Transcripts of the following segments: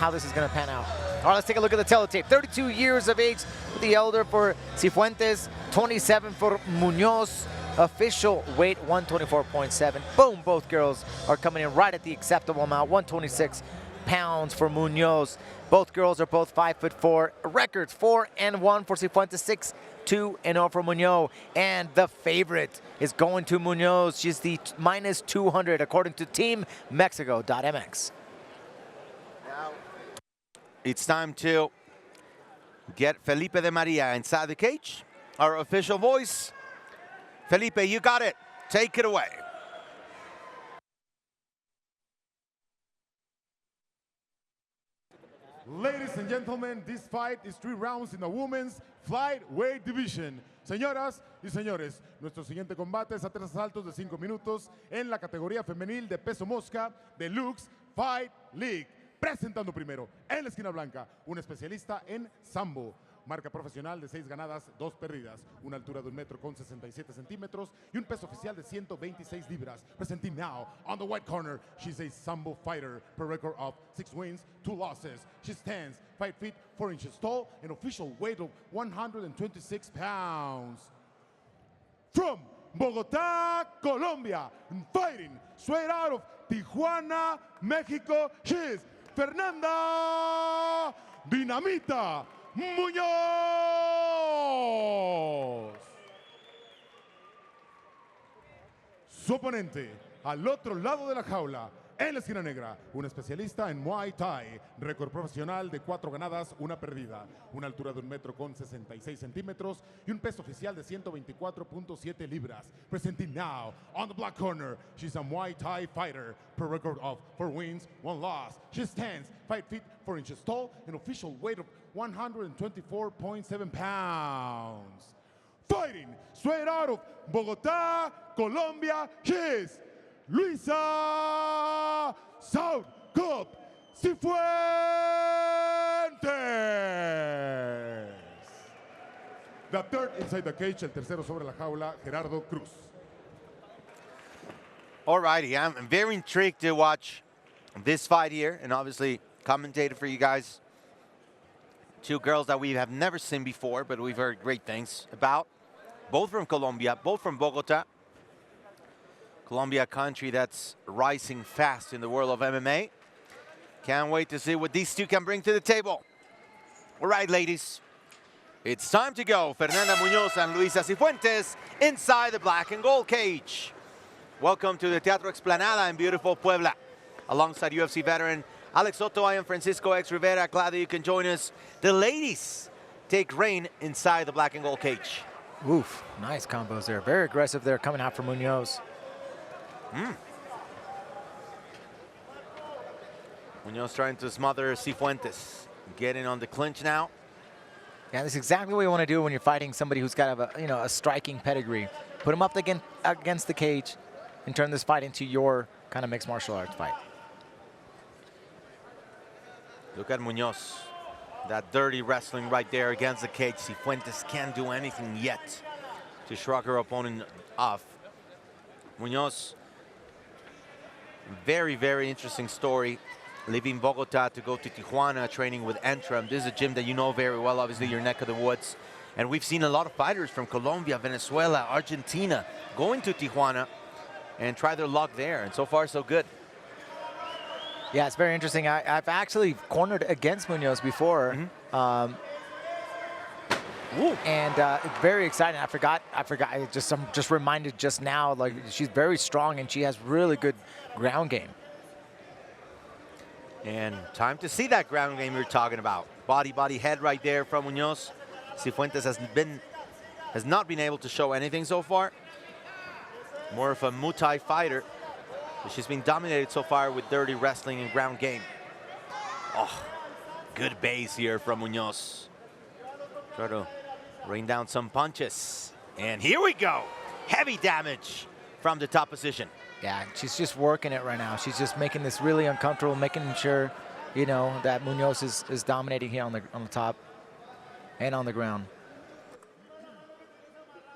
how this is going to pan out. All right, let's take a look at the teletape. 32 years of age, the elder for Cifuentes, 27 for Muñoz. Official weight 124.7. Boom, both girls are coming in right at the acceptable amount, 126 pounds for Muñoz. Both girls are both 5'4". Records 4-1 for Cifuentes, 6-2-0 for Muñoz. And the favorite is going to Muñoz. She's the minus 200 according to Team Mexico.mx. Now it's time to get Felipe de Maria inside the cage. Our official voice. Felipe, you got it. Take it away. Ladies and gentlemen, this fight is 3 rounds in the women's flyweight division. Señoras y señores, nuestro siguiente combate es a 3 asaltos de 5 minutos en la categoría femenil de peso mosca de Lux Fight League. Presentando primero, en la esquina blanca, un especialista en sambo. Marca profesional de 6 ganadas, 2 perdidas, una altura de 1 metro con 67 centímetros y un peso oficial de 126 libras. Presenting now on the white corner, she's a sambo fighter, per record of 6 wins, 2 losses. She stands 5 feet 4 inches tall, an official weight of 126 pounds. From Bogotá, Colombia, fighting straight out of Tijuana, Mexico, she is Fernanda Dinamita Muñoz. Su oponente, al otro lado de la jaula, en la esquina negra, un especialista en Muay Thai, récord profesional de 4 ganadas, 1 perdida, una altura de 1 metro con 66 centímetros y un peso oficial de 124.7 libras. Presenting now on the black corner, she's a Muay Thai fighter, per record of 4 wins, 1 loss. She stands 5 feet 4 inches tall, an official weight of 124.7 pounds. Fighting straight out of Bogotá, Colombia, she is Luisa South Coup Cifuentes. The third inside the cage, el tercero sobre la jaula, Gerardo Cruz. Alrighty, I'm very intrigued to watch this fight here, and obviously commentated for you guys. 2 girls that we have never seen before, but we've heard great things about. Both from Colombia, both from Bogotá. Colombia, a country that's rising fast in the world of MMA. Can't wait to see what these 2 can bring to the table. All right, ladies, it's time to go. Fernanda Muñoz and Luisa Cifuentes inside the black and gold cage. Welcome to the Teatro Explanada in beautiful Puebla. Alongside UFC veteran Alex Soto, I am Francisco X Rivera. Glad that you can join us. The ladies take reign inside the black and gold cage. Oof, nice combos there. Very aggressive there coming out for Muñoz. Muñoz trying to smother Cifuentes. Getting on the clinch now. Yeah, that's exactly what you want to do when you're fighting somebody who's got a striking pedigree. Put him up against the cage and turn this fight into your kind of mixed martial arts fight. Look at Muñoz. That dirty wrestling right there against the cage. Cifuentes can't do anything yet to shrug her opponent off. Muñoz, very, very interesting story. Leaving Bogotá to go to Tijuana, training with Entre. This is a gym that you know very well, obviously your neck of the woods. And we've seen a lot of fighters from Colombia, Venezuela, Argentina going to Tijuana and try their luck there. And so far, so good. Yeah, it's very interesting. I've actually cornered against Muñoz before. And it's very exciting. I forgot. I'm just reminded just now, like, she's very strong and she has really good ground game. And time to see that ground game you're talking about. Body, head right there from Muñoz. Cifuentes has not been able to show anything so far. More of a Muay Thai fighter. But she's been dominated so far with dirty wrestling and ground game. Oh, good base here from Muñoz. Try to rain down some punches. And here we go. Heavy damage from the top position. Yeah, she's just working it right now. She's just making this really uncomfortable, making sure, you know, that Muñoz is dominating here on the top and on the ground.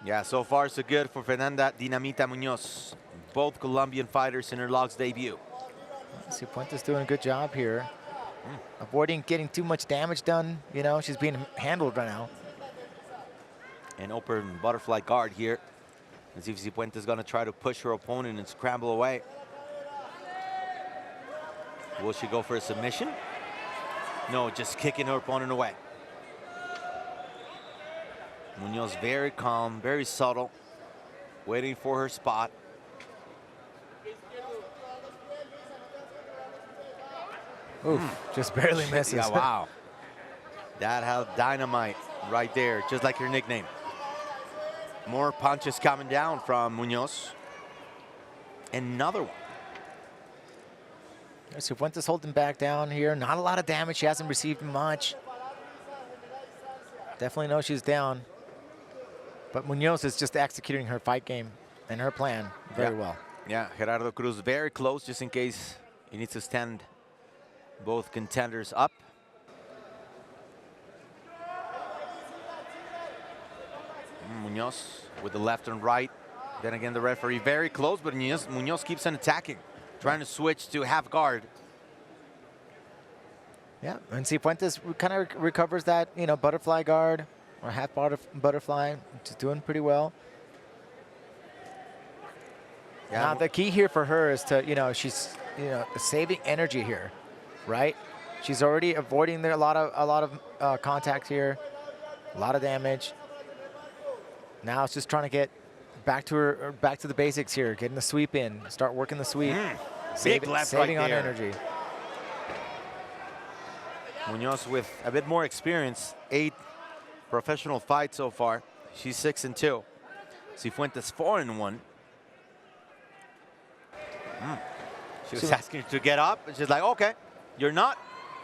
Yeah, so far so good for Fernanda Dinamita Muñoz. Both Colombian fighters in her Lux debut. Cifuentes doing a good job here. Avoiding getting too much damage done. You know, she's being handled right now. An open butterfly guard here. As if Cifuentes is going to try to push her opponent and scramble away. Will she go for a submission? No, just kicking her opponent away. Muñoz very calm, very subtle, waiting for her spot. Oof, just barely misses. Yeah, wow. That had dynamite right there, just like her nickname. More punches coming down from Muñoz. Another one. Cifuentes holding back down here. Not a lot of damage. She hasn't received much. Definitely knows she's down. But Muñoz is just executing her fight game and her plan very well. Yeah, Gerardo Cruz very close just in case he needs to stand both contenders up. Muñoz with the left and right. Then again, the referee very close, but Muñoz keeps on attacking, trying to switch to half guard. Yeah, and Cifuentes kind of recovers that, you know, butterfly guard or half butterfly. She's doing pretty well. Yeah. Now the key here for her is to, you know, she's, you know, saving energy here, right? She's already avoiding there a lot of contact here, a lot of damage. Now it's just trying to get back to the basics here, getting the sweep in, start working the sweep, Big left saving right on there. energy. Muñoz with a bit more experience, 8 professional fights so far. She's 6-2. Cifuentes 4-1. She was asking her to get up, and she's like, okay, you're not,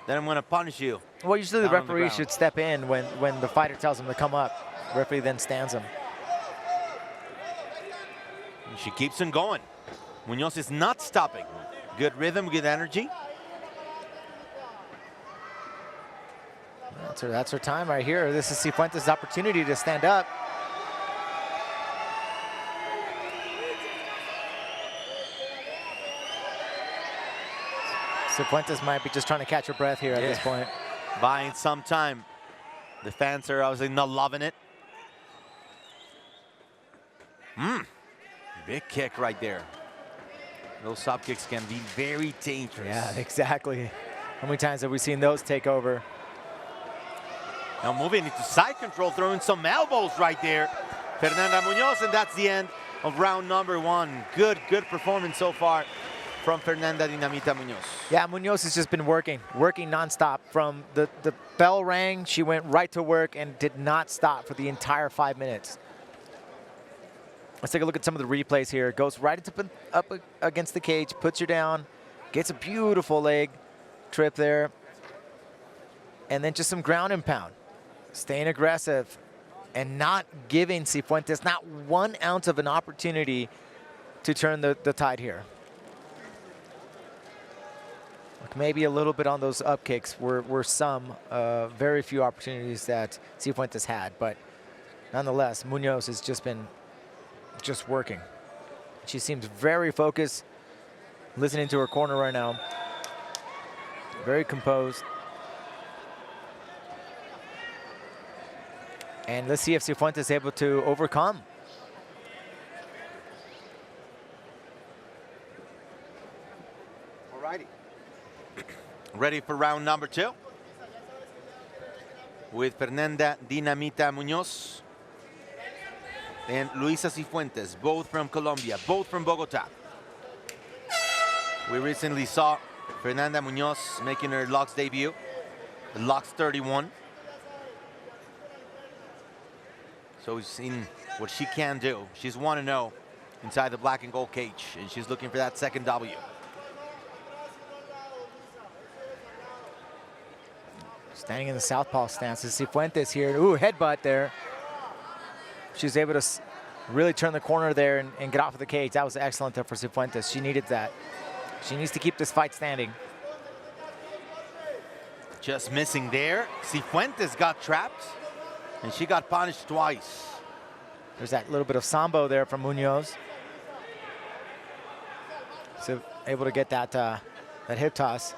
then I'm going to punish you. Well, usually the Down on the referee ground. should step in when the fighter tells him to come up. Referee then stands him. And she keeps on going. Muñoz is not stopping. Good rhythm, good energy. That's her time right here. This is Cifuentes' opportunity to stand up. Cifuentes might be just trying to catch her breath here at this point. Buying some time. The fans are obviously not loving it. Big kick right there. Those sub kicks can be very dangerous. Yeah, exactly. How many times have we seen those take over? Now moving into side control, throwing some elbows right there. Fernanda Muñoz, and that's the end of round number 1. Good performance so far from Fernanda Dinamita Muñoz. Yeah, Muñoz has just been working nonstop. From the bell rang, she went right to work and did not stop for the entire 5 minutes. Let's take a look at some of the replays here. Goes right up against the cage, puts her down, gets a beautiful leg trip there, and then just some ground and pound. Staying aggressive and not giving Cifuentes not 1 ounce of an opportunity to turn the tide here. Maybe a little bit on those up kicks were some, very few opportunities that Cifuentes had, but nonetheless, Muñoz has just been working. She seems very focused, listening to her corner right now. Very composed. And let's see if Cifuentes is able to overcome. Alrighty. Ready for round number 2 with Fernanda Dinamita Muñoz and Luisa Cifuentes, both from Colombia, both from Bogota. We recently saw Fernanda Muñoz making her Lux debut, the Lux 31. So we've seen what she can do. She's 1-0 inside the black and gold cage, and she's looking for that second W. Standing in the southpaw stance is Cifuentes here. Ooh, headbutt there. She's able to really turn the corner there and get off of the cage. That was excellent there for Cifuentes. She needed that. She needs to keep this fight standing. Just missing there. Cifuentes got trapped, and she got punished twice. There's that little bit of sambo there from Muñoz. So able to get that hip toss.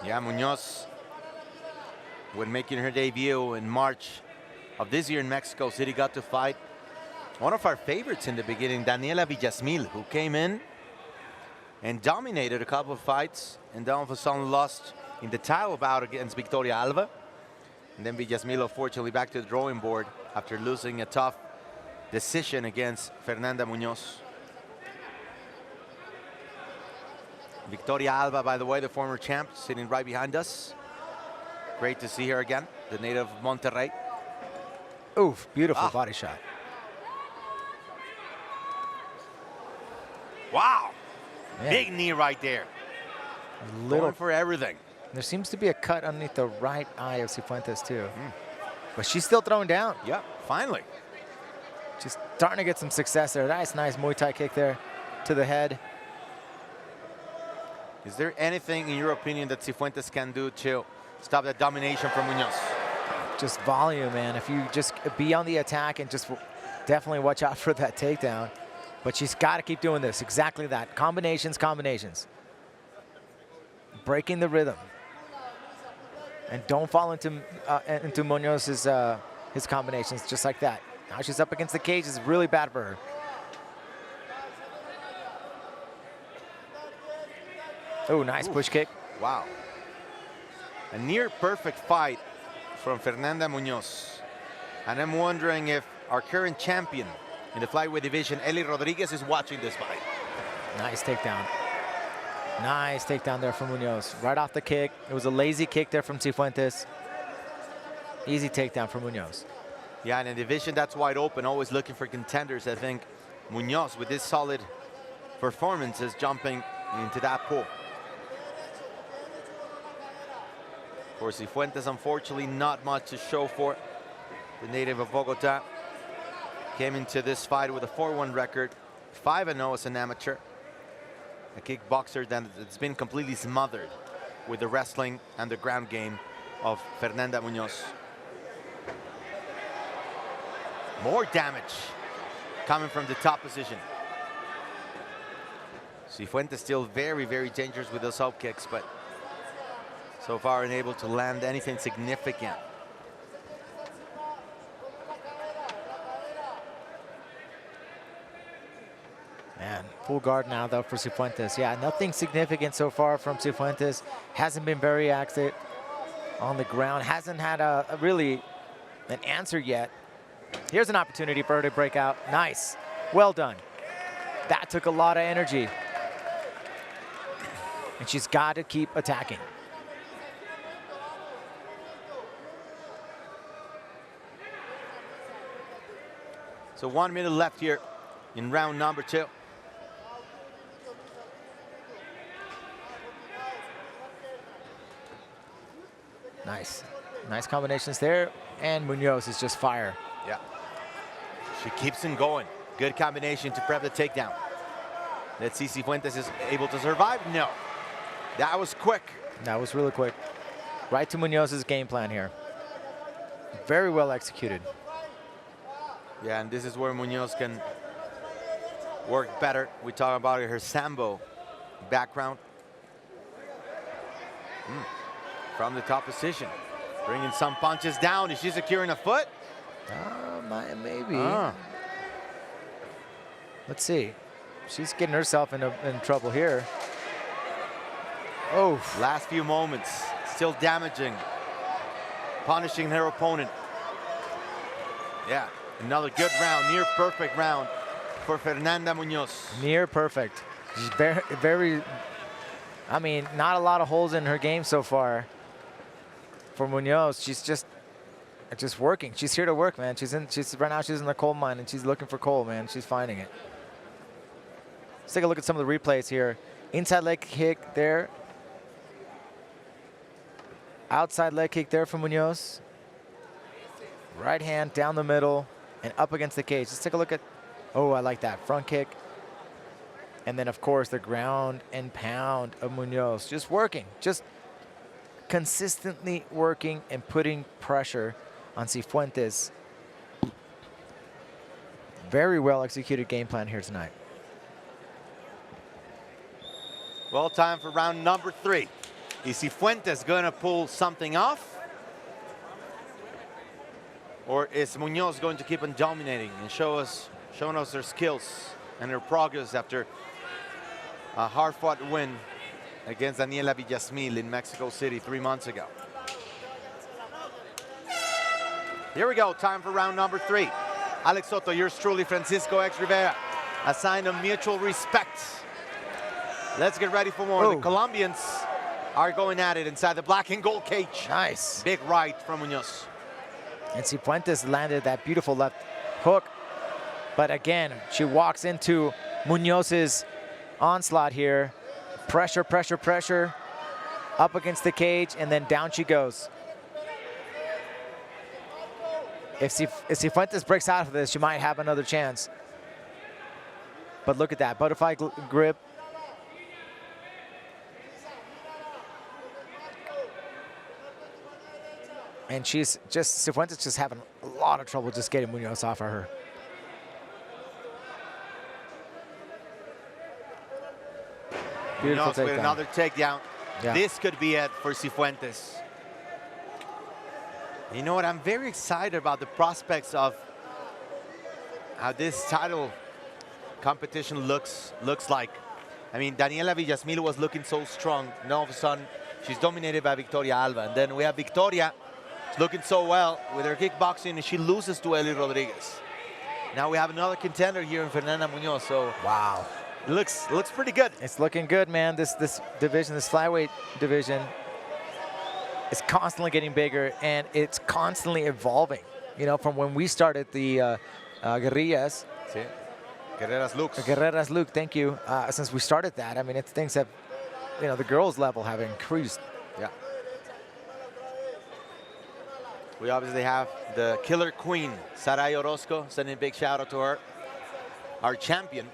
Yeah, Muñoz, when making her debut in March of this year in Mexico City, got to fight one of our favorites in the beginning, Daniela Villasmil, who came in and dominated a couple of fights, and then all of a sudden lost in the title bout against Victoria Alva. And then Villasmil, unfortunately, back to the drawing board after losing a tough decision against Fernanda Muñoz. Victoria Alva, by the way, the former champ, sitting right behind us. Great to see her again, the native of Monterrey. Oof, beautiful body shot. Wow. Man. Big knee right there. Going for everything. There seems to be a cut underneath the right eye of Cifuentes too. But she's still throwing down. Yeah, finally. She's starting to get some success there. Nice Muay Thai kick there to the head. Is there anything, in your opinion, that Cifuentes can do to stop that domination from Muñoz? Just volume, man. If you just be on the attack and just definitely watch out for that takedown. But she's got to keep doing this. Exactly that. Combinations. Breaking the rhythm. And don't fall into Muñoz's his combinations just like that. Now she's up against the cage. It's really bad for her. Oh, nice push kick. Wow. A near perfect fight from Fernanda Muñoz. And I'm wondering if our current champion in the flyweight division, Eli Rodriguez, is watching this fight. Nice takedown. Nice takedown there from Muñoz. Right off the kick. It was a lazy kick there from Cifuentes. Easy takedown from Muñoz. Yeah, in a division that's wide open, always looking for contenders. I think Muñoz, with this solid performance, is jumping into that pool. For Cifuentes, unfortunately, not much to show for. The native of Bogota came into this fight with a 4-1 record, 5-0 as an amateur. A kickboxer that's been completely smothered with the wrestling and the ground game of Fernanda Muñoz. More damage coming from the top position. Cifuentes still very, very dangerous with those up kicks, but so far unable to land anything significant. Man, full guard now though for Cifuentes. Yeah, nothing significant so far from Cifuentes. Hasn't been very active on the ground. Hasn't had really an answer yet. Here's an opportunity for her to break out. Nice. Well done. That took a lot of energy. And she's got to keep attacking. So 1 minute left here in round number 2. Nice. Nice combinations there. And Muñoz is just fire. Yeah. She keeps him going. Good combination to prep the takedown. Let's see if Cifuentes is able to survive. No. That was quick. That was really quick. Right to Muñoz's game plan here. Very well executed. Yeah, and this is where Muñoz can work better. We talk about her Sambo background. From the top position. Bringing some punches down. Is she securing a foot? Maybe. Let's see. She's getting herself in trouble here. Oh. Last few moments. Still damaging. Punishing her opponent. Yeah. Another good round, near perfect round for Fernanda Muñoz. Near perfect. She's very, I mean, not a lot of holes in her game so far. For Muñoz, she's just working. She's here to work, man. Right now she's in the coal mine and she's looking for coal, man. She's finding it. Let's take a look at some of the replays here. Inside leg kick there. Outside leg kick there from Muñoz. Right hand down the middle and up against the cage. Let's take a look at, oh, I like that. Front kick. And then, of course, the ground and pound of Muñoz. Just working. Just consistently working and putting pressure on Cifuentes. Very well executed game plan here tonight. Well, time for round number 3. Is Cifuentes going to pull something off? Or is Muñoz going to keep on dominating and showing us their skills and their progress after a hard-fought win against Daniela Villasmil in Mexico City 3 months ago? Here we go, time for round number 3. Alex Soto, yours truly, Francisco X Rivera. A sign of mutual respect. Let's get ready for more. Ooh. The Colombians are going at it inside the black and gold cage. Nice. Big right from Muñoz. And Cifuentes landed that beautiful left hook. But again, she walks into Muñoz's onslaught here. Pressure, pressure, pressure. Up against the cage, and then down she goes. If Cifuentes breaks out of this, she might have another chance. But look at that, butterfly grip. And Cifuentes just having a lot of trouble just getting Muñoz off of her. Beautiful Muñoz with takedown. another takedown. Yeah. This could be it for Cifuentes. You know what? I'm very excited about the prospects of how this title competition looks like. I mean, Daniela Villasmil was looking so strong. And all of a sudden, she's dominated by Victoria Alba. And then we have Victoria looking so well with her kickboxing, and she loses to Eli Rodriguez. Now we have another contender here in Fernanda Muñoz. So Wow. it looks pretty good. It's looking good, man. This division, this flyweight division, is constantly getting bigger, and it's constantly evolving. You know, from when we started the Guerrillas. Sí. Guerreras Lux. Guerreras Luke, thank you. Since we started that, I mean, things have, you know, the girls' level have increased. Yeah. We obviously have the killer queen, Saray Orozco, sending a big shout out to her. Our champion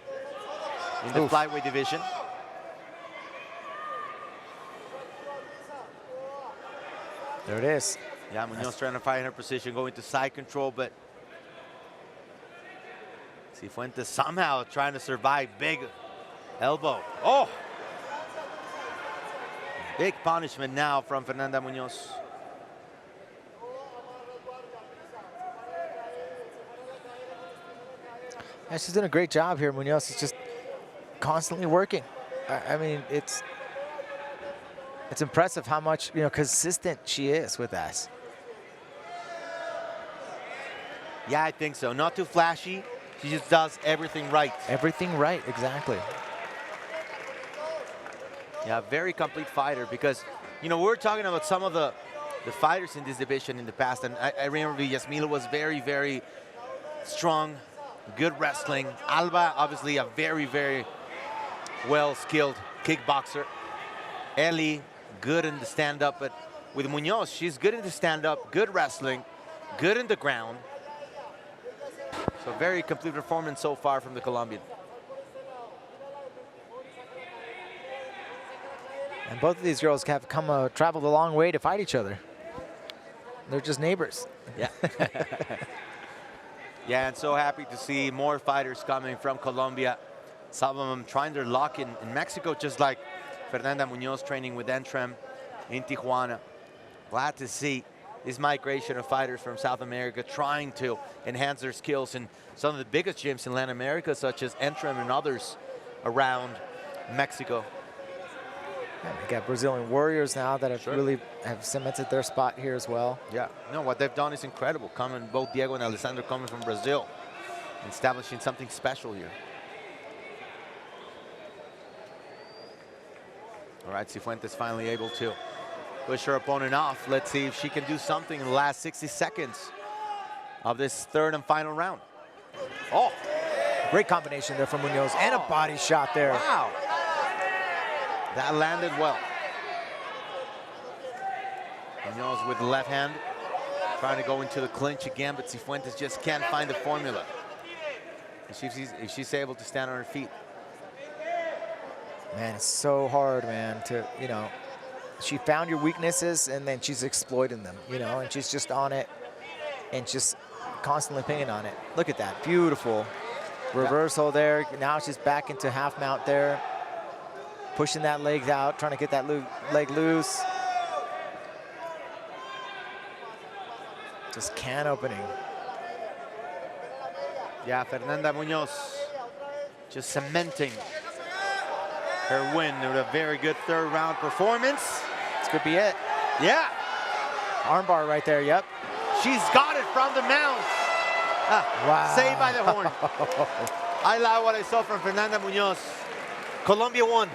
in the Oof. flyweight division. There it is. Yeah, Muñoz trying to find her position, going to side control, but Cifuentes somehow trying to survive. Big elbow. Oh! Big punishment now from Fernanda Muñoz. Yeah, she's doing a great job here. Muñoz is just constantly working. I mean, it's impressive how much, you know, consistent she is with us. Yeah, I think so. Not too flashy. She just does everything right. Everything right, exactly. Yeah, very complete fighter, because, you know, we were talking about some of the fighters in this division in the past, and I remember Villasmil was very, very strong, good wrestling. Alba, obviously a very, very well-skilled kickboxer. Eli, good in the stand-up, but with Muñoz, she's good in the stand-up, good wrestling, good in the ground. So very complete performance so far from the Colombian. And both of these girls have traveled a long way to fight each other. They're just neighbors. Yeah. Yeah, and so happy to see more fighters coming from Colombia. Some of them trying their luck in Mexico, just like Fernanda Muñoz training with Entrem in Tijuana. Glad to see this migration of fighters from South America trying to enhance their skills in some of the biggest gyms in Latin America, such as Entrem and others around Mexico. Yeah, we got Brazilian warriors now that have really have cemented their spot here as well. Yeah, no, what they've done is incredible. Both Diego and Alessandro coming from Brazil, establishing something special here. All right, Cifuentes finally able to push her opponent off. Let's see if she can do something in the last 60 seconds of this third and final round. Oh, great combination there from Muñoz, and a body shot there. Wow. That landed well. Muñoz with the left hand, trying to go into the clinch again, but Cifuentes just can't find the formula. If she's able to stand on her feet. Man, it's so hard, man, to, you know, she found your weaknesses and then she's exploiting them, you know, and she's just on it and just constantly pinging on it. Look at that, beautiful reversal there. Now she's back into half mount there. pushing that leg out, trying to get that leg loose. Just can opening. Yeah, Fernanda Muñoz just cementing her win with a very good third round performance. This could be it. Yeah. Armbar right there, yep. She's got it from the mount. Wow. Saved by the horn. I like what I saw from Fernanda Muñoz. Colombia won.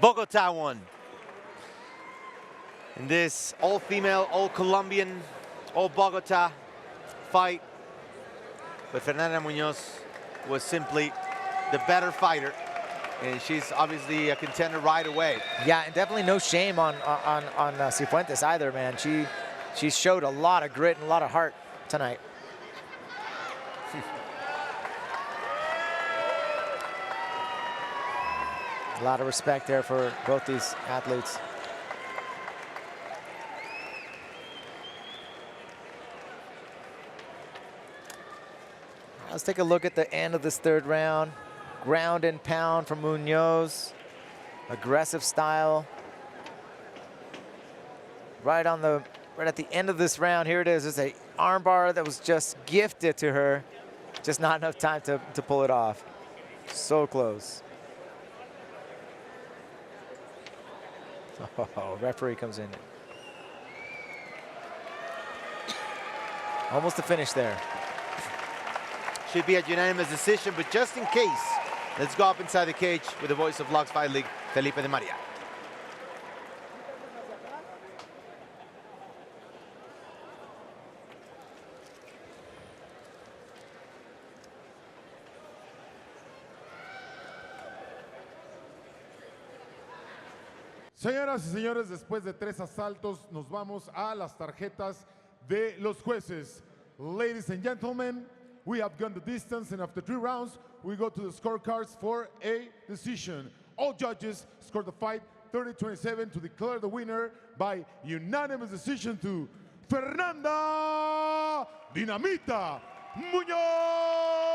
Bogota won. In this all-female, all-Colombian, all-Bogota fight. But Fernanda Muñoz was simply the better fighter. And she's obviously a contender right away. Yeah, and definitely no shame on Cifuentes either, man. She showed a lot of grit and a lot of heart tonight. A lot of respect there for both these athletes. Let's take a look at the end of this third round. Ground and pound from Muñoz. Aggressive style. Right at the end of this round, here it is. It's an armbar that was just gifted to her. Just not enough time to pull it off. So close. Oh, referee comes in. Almost a finish there. Should be a unanimous decision, but just in case, let's go up inside the cage with the voice of Lux Fight League, Felipe de Maria. Señoras y señores, después de 3 asaltos, nos vamos a las tarjetas de los jueces. Ladies and gentlemen, we have gone the distance, and after 3 rounds, we go to the scorecards for a decision. All judges scored the fight 30-27 to declare the winner by unanimous decision to Fernanda Dinamita Muñoz.